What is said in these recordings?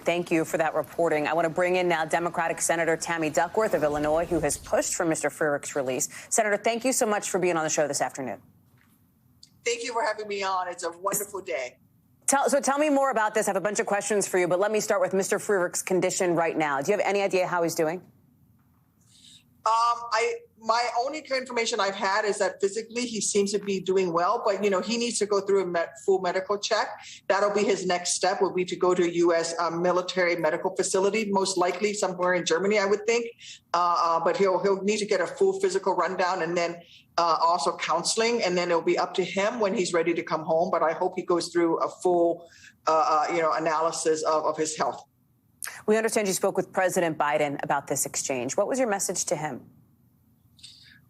Thank you for that reporting. I want to bring in now Democratic Senator Tammy Duckworth of Illinois, who has pushed for Mr. Frerichs' release. Senator, thank you so much for being on the show this afternoon. Thank you for having me on. It's a wonderful day. So tell me more about this. I have a bunch of questions for you, but let me start with Mr. Frerichs' condition right now. Do you have any idea how he's doing? My only information I've had is that physically he seems to be doing well, but, he needs to go through a full medical check. That'll be his next step, will be to go to a U.S. military medical facility, most likely somewhere in Germany, I would think. But he'll need to get a full physical rundown and then also counseling. And then it'll be up to him when he's ready to come home. But I hope he goes through a full, analysis of his health. We understand you spoke with President Biden about this exchange. What was your message to him?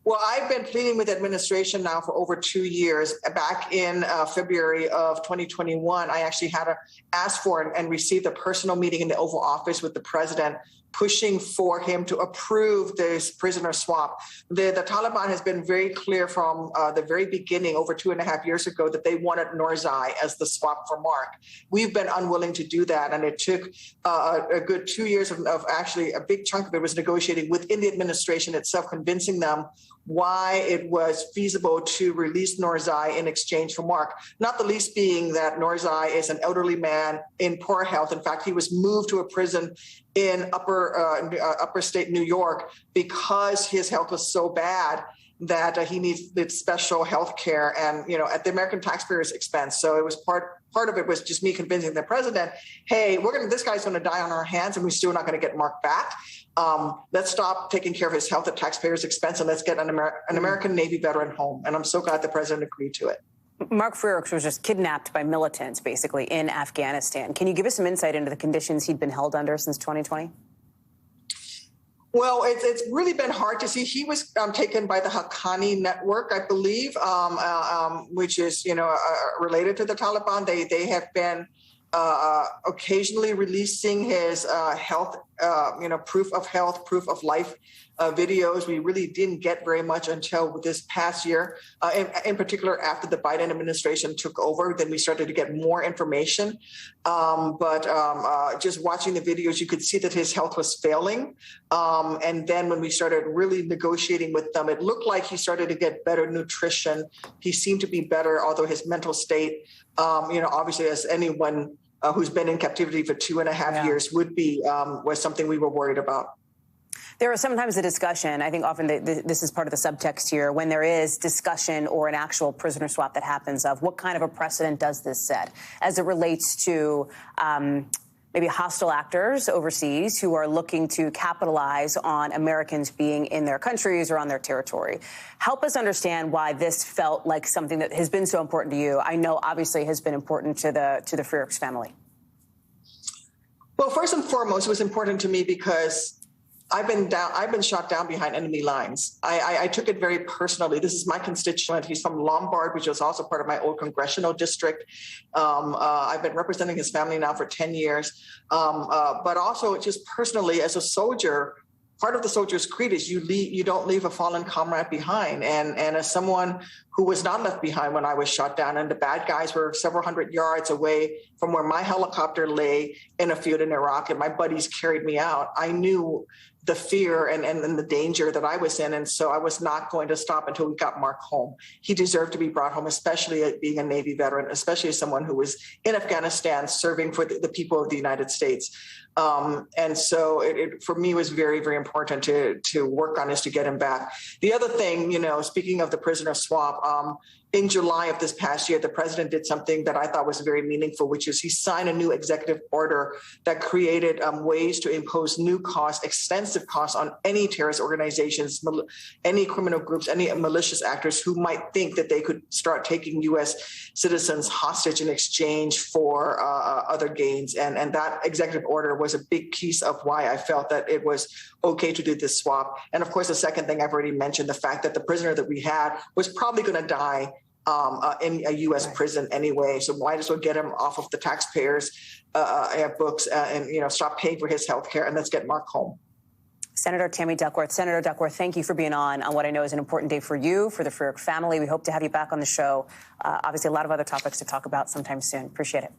Well, I've been pleading with the administration now for over 2 years. Back in February of 2021, I actually had to ask for and received a personal meeting in the Oval Office with the president, pushing for him to approve this prisoner swap. The Taliban has been very clear from the very beginning, over 2.5 years ago, that they wanted Norzai as the swap for Mark. We've been unwilling to do that, and it took a good 2 years of actually a big chunk of it was negotiating within the administration itself, convincing them why it was feasible to release Norzai in exchange for Mark, not the least being that Norzai is an elderly man in poor health. In fact, he was moved to a prison in upper state New York because his health was so bad that he needed special health care and, at the American taxpayers' expense. So it was part of it was just me convincing the president, hey, this guy's going to die on our hands and we're still not going to get Mark back. Let's stop taking care of his health at taxpayers' expense and let's get an American Navy veteran home. And I'm so glad the president agreed to it. Mark Frerichs was just kidnapped by militants, basically, in Afghanistan. Can you give us some insight into the conditions he'd been held under since 2020? Well, it's really been hard to see. He was taken by the Haqqani network, I believe, which is, related to the Taliban. They have been occasionally releasing his health, proof of health, proof of life videos. We really didn't get very much until this past year, in particular after the Biden administration took over. Then we started to get more information. But just watching the videos, you could see that his health was failing. And then when we started really negotiating with them, it looked like he started to get better nutrition. He seemed to be better, although his mental state, obviously as anyone who's been in captivity for 2.5 years would be, was something we were worried about. There is sometimes a discussion, I think often this is part of the subtext here, when there is discussion or an actual prisoner swap that happens of what kind of a precedent does this set as it relates to maybe hostile actors overseas who are looking to capitalize on Americans being in their countries or on their territory. Help us understand why this felt like something that has been so important to you. I know obviously has been important to the Frerichs family. Well, first and foremost, it was important to me because I've been shot down behind enemy lines. I took it very personally. This is my constituent. He's from Lombard, which was also part of my old congressional district. I've been representing his family now for 10 years. But also just personally as a soldier, part of the soldier's creed is you don't leave a fallen comrade behind. And as someone who was not left behind when I was shot down, and the bad guys were several hundred yards away from where my helicopter lay in a field in Iraq, and my buddies carried me out, I knew the fear and the danger that I was in. And so I was not going to stop until we got Mark home. He deserved to be brought home, especially being a Navy veteran, especially as someone who was in Afghanistan serving for the people of the United States. And so it for me was very, very important to work on this to get him back. The other thing, speaking of the prisoner swap, in July of this past year, the president did something that I thought was very meaningful, which is he signed a new executive order that created ways to impose new costs, extensive costs on any terrorist organizations, any criminal groups, any malicious actors who might think that they could start taking U.S. citizens hostage in exchange for other gains. And that executive order was a big piece of why I felt that it was okay to do this swap. And of course, the second thing I've already mentioned, the fact that the prisoner that we had was probably going to die in a U.S. prison anyway. So might as well get him off of the taxpayers' books and stop paying for his health care, and let's get Mark home. Senator Tammy Duckworth. Senator Duckworth, thank you for being on what I know is an important day for you, for the Frerichs family. We hope to have you back on the show. Obviously, a lot of other topics to talk about sometime soon. Appreciate it.